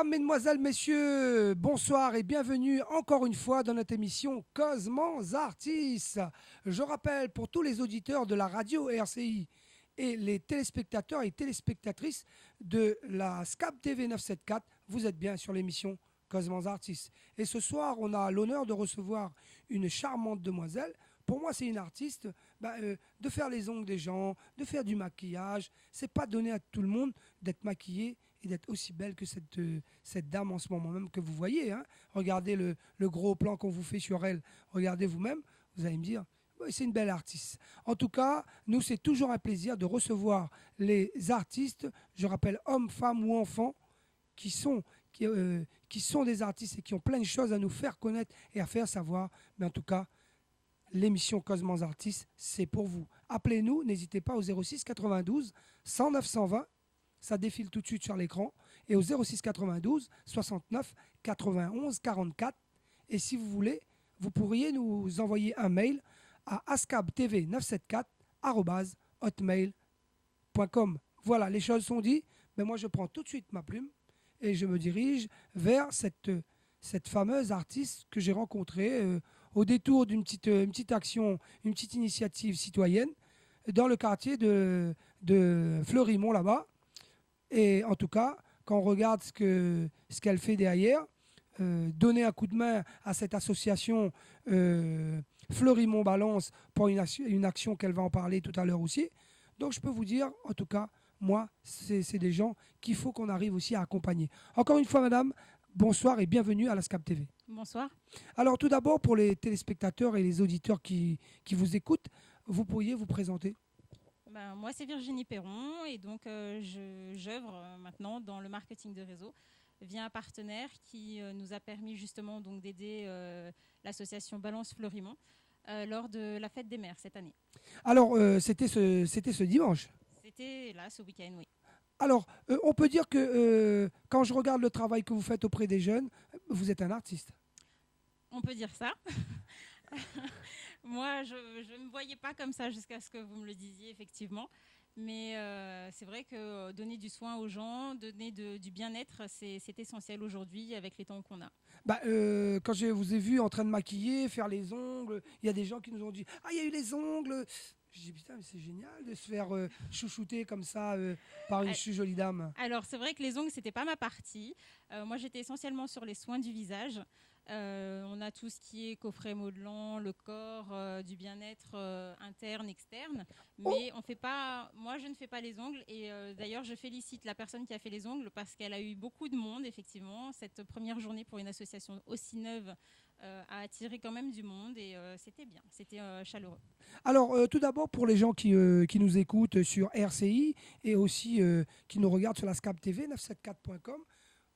Mesdemoiselles, Messieurs, bonsoir et bienvenue encore une fois dans notre émission Cosmans Artistes. Je rappelle pour tous les auditeurs de la radio RCI et les téléspectateurs et téléspectatrices de la SCAP TV 974, vous êtes bien sur l'émission Cosmans Artistes. Et ce soir, on a l'honneur de recevoir une charmante demoiselle. Pour moi, c'est une artiste. De faire les ongles des gens, de faire du maquillage, c'est pas donné à tout le monde d'être maquillée et d'être aussi belle que cette dame en ce moment même que vous voyez. Hein. Regardez le gros plan qu'on vous fait sur elle. Regardez vous-même, vous allez me dire, oui, c'est une belle artiste. En tout cas, nous, c'est toujours un plaisir de recevoir les artistes, je rappelle hommes, femmes ou enfants, qui sont, qui sont des artistes et qui ont plein de choses à nous faire connaître et à faire savoir. Mais en tout cas, l'émission Cosmans Artistes, c'est pour vous. Appelez-nous, n'hésitez pas au 06 92 109 120. Ça défile tout de suite sur l'écran. Et au 06 92 69 91 44. Et si vous voulez, vous pourriez nous envoyer un mail à ascabtv974@hotmail.com. Voilà, les choses sont dites. Mais moi, je prends tout de suite ma plume et je me dirige vers cette fameuse artiste que j'ai rencontrée au détour d'une petite action, une petite initiative citoyenne dans le quartier de Fleurimont là-bas. Et en tout cas, quand on regarde ce qu'elle fait derrière, donner un coup de main à cette association Fleurimont Balance pour une action qu'elle va en parler tout à l'heure aussi. Donc je peux vous dire, en tout cas, moi, c'est des gens qu'il faut qu'on arrive aussi à accompagner. Encore une fois, madame, bonsoir et bienvenue à la SCAP TV. Bonsoir. Alors tout d'abord, pour les téléspectateurs et les auditeurs qui vous écoutent, vous pourriez vous présenter? Moi, c'est Virginie Perron et donc j'œuvre maintenant dans le marketing de réseau via un partenaire qui nous a permis justement donc d'aider l'association Balance Fleurimont lors de la fête des mères cette année. Alors, c'était ce dimanche. C'était là, ce week-end, oui. Alors, on peut dire que quand je regarde le travail que vous faites auprès des jeunes, vous êtes un artiste. On peut dire ça. Moi, je ne me voyais pas comme ça jusqu'à ce que vous me le disiez, effectivement. Mais c'est vrai que donner du soin aux gens, donner du bien-être, c'est essentiel aujourd'hui avec les temps qu'on a. Quand je vous ai vu en train de maquiller, faire les ongles, il y a des gens qui nous ont dit « Ah, il y a eu les ongles !» Je dis « Putain, mais c'est génial de se faire chouchouter comme ça par une jolie dame. » Alors, c'est vrai que les ongles, c'était pas ma partie. Moi, j'étais essentiellement sur les soins du visage. On a tout ce qui est coffret modelant, le corps, du bien-être interne, externe. Mais on fait pas. Moi, je ne fais pas les ongles. Et d'ailleurs, je félicite la personne qui a fait les ongles parce qu'elle a eu beaucoup de monde, effectivement. Cette première journée pour une association aussi neuve a attiré quand même du monde et c'était bien. C'était chaleureux. Alors, tout d'abord, pour les gens qui nous écoutent sur RCI et aussi qui nous regardent sur la SCAP TV 974.com,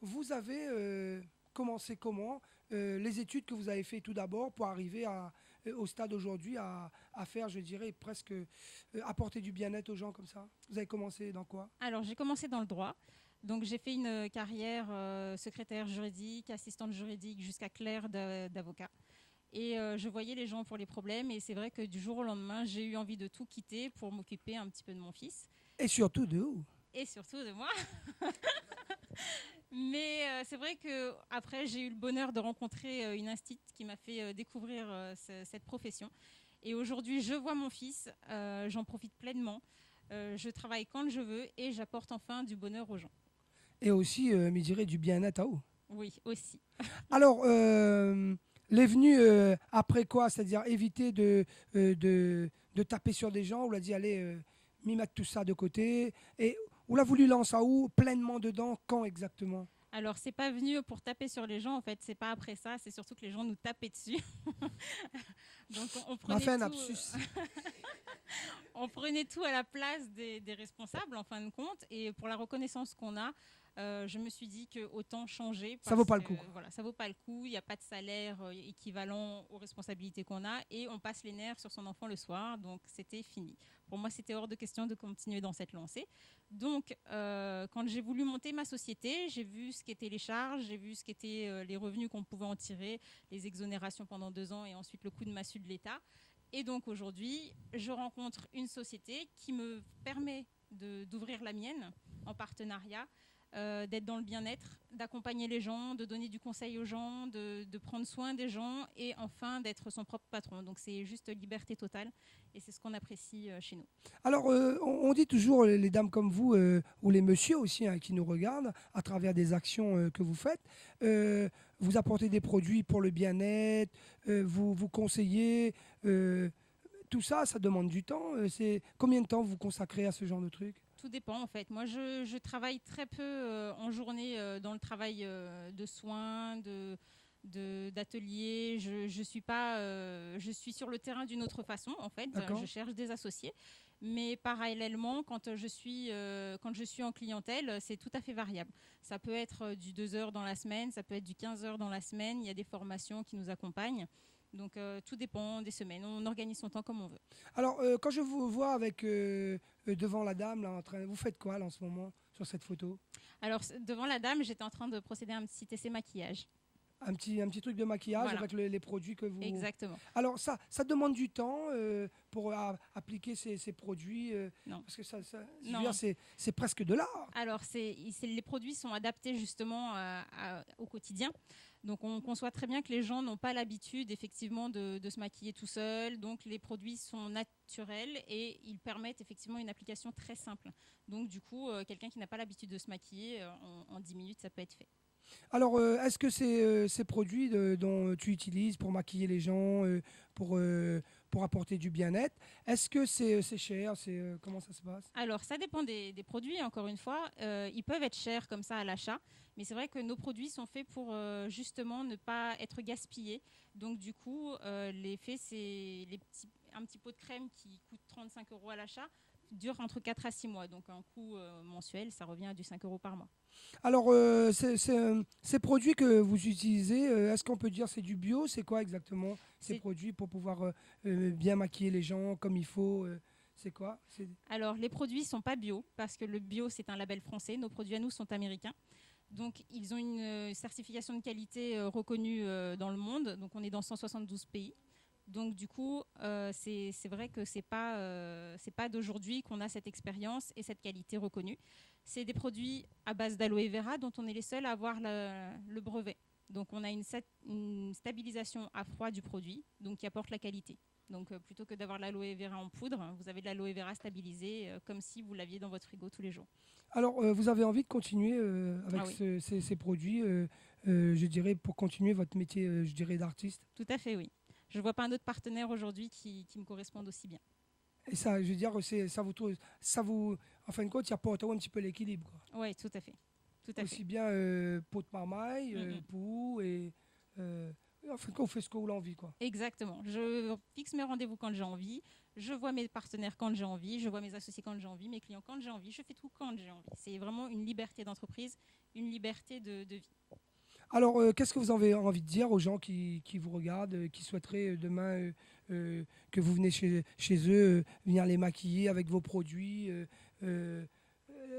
vous avez commencé comment les études que vous avez fait tout d'abord pour arriver au stade aujourd'hui à faire, je dirais, presque apporter du bien-être aux gens comme ça? Vous avez commencé dans quoi? Alors, j'ai commencé dans le droit. Donc, j'ai fait une carrière secrétaire juridique, assistante juridique jusqu'à clerc d'avocat. Et je voyais les gens pour les problèmes. Et c'est vrai que du jour au lendemain, j'ai eu envie de tout quitter pour m'occuper un petit peu de mon fils. Et surtout de où? Et surtout de moi. Mais c'est vrai qu'après, j'ai eu le bonheur de rencontrer une instite qui m'a fait découvrir cette profession. Et aujourd'hui, je vois mon fils, j'en profite pleinement. Je travaille quand je veux et j'apporte enfin du bonheur aux gens. Et aussi, me dirais, du bien-être à où? Oui, aussi. Alors, les venus après quoi? C'est-à-dire éviter de taper sur des gens, ou l'a dit, allez, m'y mettre tout ça de côté. Et on l'a voulu lancer à où? Pleinement dedans, quand exactement? Alors, c'est pas venu pour taper sur les gens, en fait, c'est pas après ça, c'est surtout que les gens nous tapaient dessus. Donc, on On a prenait fait un tout, lapsus. on prenait tout à la place des responsables, en fin de compte. Et pour la reconnaissance qu'on a, je me suis dit qu'autant changer. Ça vaut pas le coup. Voilà, ça vaut pas le coup. Il n'y a pas de salaire équivalent aux responsabilités qu'on a. Et on passe les nerfs sur son enfant le soir. Donc, c'était fini. Pour moi, c'était hors de question de continuer dans cette lancée. Donc, quand j'ai voulu monter ma société, j'ai vu ce qu'étaient les charges, j'ai vu ce qu'étaient les revenus qu'on pouvait en tirer, les exonérations pendant 2 ans et ensuite le coup de massue de l'État. Et donc, aujourd'hui, je rencontre une société qui me permet d'ouvrir la mienne en partenariat d'être dans le bien-être, d'accompagner les gens, de donner du conseil aux gens, de prendre soin des gens et enfin d'être son propre patron. Donc c'est juste liberté totale et c'est ce qu'on apprécie chez nous. Alors, on dit toujours, les dames comme vous, ou les messieurs aussi hein, qui nous regardent, à travers des actions que vous faites, vous apportez des produits pour le bien-être, vous conseillez, tout ça, ça demande du temps. C'est combien de temps vous consacrez à ce genre de truc? Tout dépend en fait. Moi, je travaille très peu en journée dans le travail de soins, d'ateliers. Je suis sur le terrain d'une autre façon en fait. D'accord. Je cherche des associés. Mais parallèlement, quand je suis en clientèle, c'est tout à fait variable. Ça peut être du 2 heures dans la semaine, ça peut être du 15 heures dans la semaine. Il y a des formations qui nous accompagnent. Donc tout dépend des semaines. On organise son temps comme on veut. Alors, quand je vous vois avec devant la dame, là, vous faites quoi là, en ce moment sur cette photo? Alors devant la dame, j'étais en train de procéder à un petit essai maquillage. Un petit truc de maquillage Voilà. avec les produits que vous... Exactement. Alors, ça demande du temps pour appliquer ces produits Non. parce que je veux Non. dire, c'est presque de l'art. Alors, les produits sont adaptés justement au quotidien. Donc, on conçoit très bien que les gens n'ont pas l'habitude effectivement de se maquiller tout seul. Donc, les produits sont naturels et ils permettent effectivement une application très simple. Donc, du coup, quelqu'un qui n'a pas l'habitude de se maquiller, en 10 minutes, ça peut être fait. Alors, est-ce que ces produits dont tu utilises pour maquiller les gens, pour apporter du bien-être, est-ce que c'est cher? Comment ça se passe? Alors, ça dépend des produits, encore une fois. Ils peuvent être chers comme ça à l'achat, mais c'est vrai que nos produits sont faits pour justement ne pas être gaspillés. Donc, du coup, l'effet, c'est un petit pot de crème qui coûte 35 € à l'achat, dure entre 4 à 6 mois. Donc, un coût mensuel, ça revient à du 5 € par mois. Alors, ces produits que vous utilisez, est-ce qu'on peut dire c'est du bio? C'est quoi exactement ces C'est- produits pour pouvoir bien maquiller les gens comme il faut? C'est quoi? Alors, les produits ne sont pas bio, parce que le bio, c'est un label français. Nos produits à nous sont américains. Donc, ils ont une certification de qualité reconnue dans le monde. Donc, on est dans 172 pays. Donc, du coup, c'est vrai que c'est pas d'aujourd'hui qu'on a cette expérience et cette qualité reconnue. C'est des produits à base d'aloe vera dont on est les seuls à avoir le brevet. Donc, on a une stabilisation à froid du produit, donc qui apporte la qualité. Donc, plutôt que d'avoir l'aloe vera en poudre, vous avez de l'aloe vera stabilisé, comme si vous l'aviez dans votre frigo tous les jours. Alors, vous avez envie de continuer avec Ah oui, ces produits, je dirais, pour continuer votre métier, je dirais, d'artiste. tout à fait, oui. Je ne vois pas un autre partenaire aujourd'hui qui me corresponde aussi bien. Et ça, je veux dire, en fin de compte, il apporte un petit peu l'équilibre, quoi. Oui, tout à fait. Tout à Aussi fait. bien pot de marmaille, Mhm. pou, en fin de compte, vous faites ce que vous avez envie, quoi. Exactement. Je fixe mes rendez-vous quand j'ai envie. Je vois mes partenaires quand j'ai envie. Je vois mes associés quand j'ai envie. Mes clients quand j'ai envie. Je fais tout quand j'ai envie. C'est vraiment une liberté d'entreprise, une liberté de vie. Alors, qu'est-ce que vous avez envie de dire aux gens qui vous regardent, qui souhaiteraient demain que vous venez chez eux, venir les maquiller avec vos produits, euh,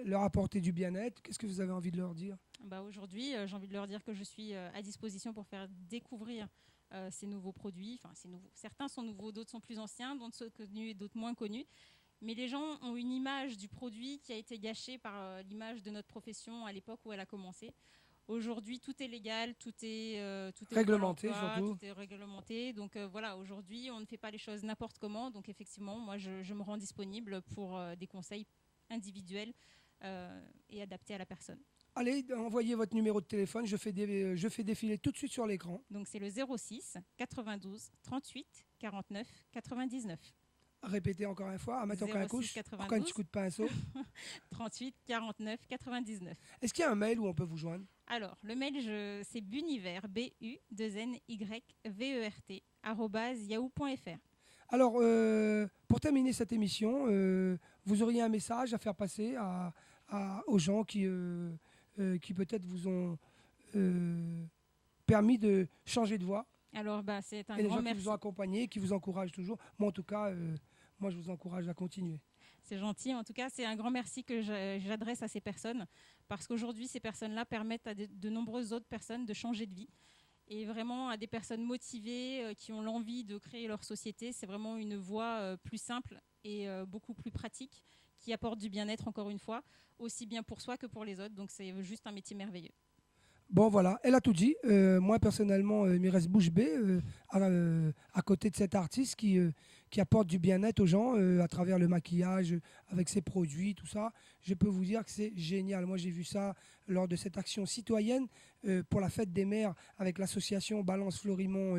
leur apporter du bien-être? Qu'est-ce que vous avez envie de leur dire? Bah, aujourd'hui, j'ai envie de leur dire que je suis à disposition pour faire découvrir ces nouveaux produits. Enfin, ces nouveaux. Certains sont nouveaux, d'autres sont plus anciens, d'autres sont connus et d'autres moins connus. Mais les gens ont une image du produit qui a été gâchée par l'image de notre profession à l'époque où elle a commencé. Aujourd'hui, tout est légal, tout est au Pôle Réglementé, emploi, surtout. tout est réglementé. Donc voilà, aujourd'hui, on ne fait pas les choses n'importe comment. Donc effectivement, moi, je me rends disponible pour des conseils individuels et adaptés à la personne. Allez, envoyez votre numéro de téléphone, je fais défiler tout de suite sur l'écran. Donc c'est le 06 92 38 49 99. Répétez encore une fois, à mettre encore un 06 couche, encore un petit 92 coup de pinceau. 38 49 99. Est-ce qu'il y a un mail où on peut vous joindre? Alors, le mail, c'est bunivert, BU2NYVERT, @yahoo.fr. Alors, pour terminer cette émission, vous auriez un message à faire passer aux gens qui peut-être vous ont permis de changer de voie, Alors, c'est un et les grand gens qui merci. vous ont accompagné, qui vous encouragent toujours. Moi, en tout cas, moi, je vous encourage à continuer. C'est gentil. En tout cas, c'est un grand merci que j'adresse à ces personnes parce qu'aujourd'hui, ces personnes-là permettent à de nombreuses autres personnes de changer de vie. Et vraiment, à des personnes motivées qui ont l'envie de créer leur société, c'est vraiment une voie plus simple et beaucoup plus pratique qui apporte du bien-être, encore une fois, aussi bien pour soi que pour les autres. Donc c'est juste un métier merveilleux. Bon, voilà, elle a tout dit. Moi, personnellement, il me reste bouche bée à côté de cet artiste qui apporte du bien-être aux gens à travers le maquillage, avec ses produits, tout ça. Je peux vous dire que c'est génial. Moi, j'ai vu ça lors de cette action citoyenne pour la fête des mères avec l'association Balance Fleurimont,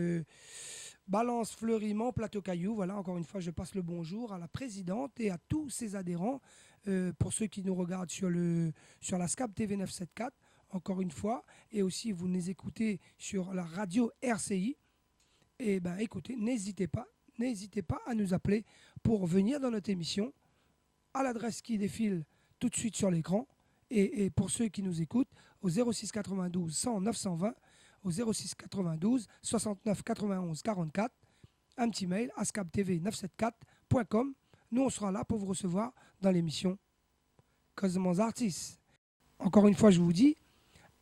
Plateau Caillou. Voilà, encore une fois, je passe le bonjour à la présidente et à tous ses adhérents. Pour ceux qui nous regardent sur la SCAP TV 974, encore une fois, et aussi vous nous écoutez sur la radio RCI, et ben écoutez, n'hésitez pas à nous appeler pour venir dans notre émission à l'adresse qui défile tout de suite sur l'écran, et pour ceux qui nous écoutent au 06 92 100 920, au 06 92 69 91 44, un petit mail à scaptv974.com. Nous on sera là pour vous recevoir dans l'émission Cosmos Artistes. Encore une fois, je vous dis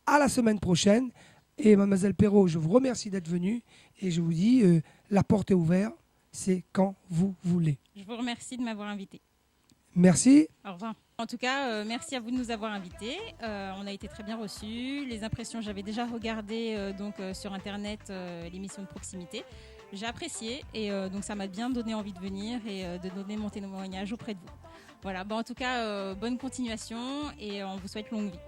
à la semaine prochaine. Et mademoiselle Perrault, je vous remercie d'être venue. Et je vous dis, la porte est ouverte. C'est quand vous voulez. Je vous remercie de m'avoir invité. Merci. Au revoir. En tout cas, merci à vous de nous avoir invités. On a été très bien reçus. Les impressions, j'avais déjà regardé sur Internet l'émission de proximité. J'ai apprécié et donc ça m'a bien donné envie de venir et de donner mon témoignage auprès de vous. Voilà, en tout cas, bonne continuation et on vous souhaite longue vie.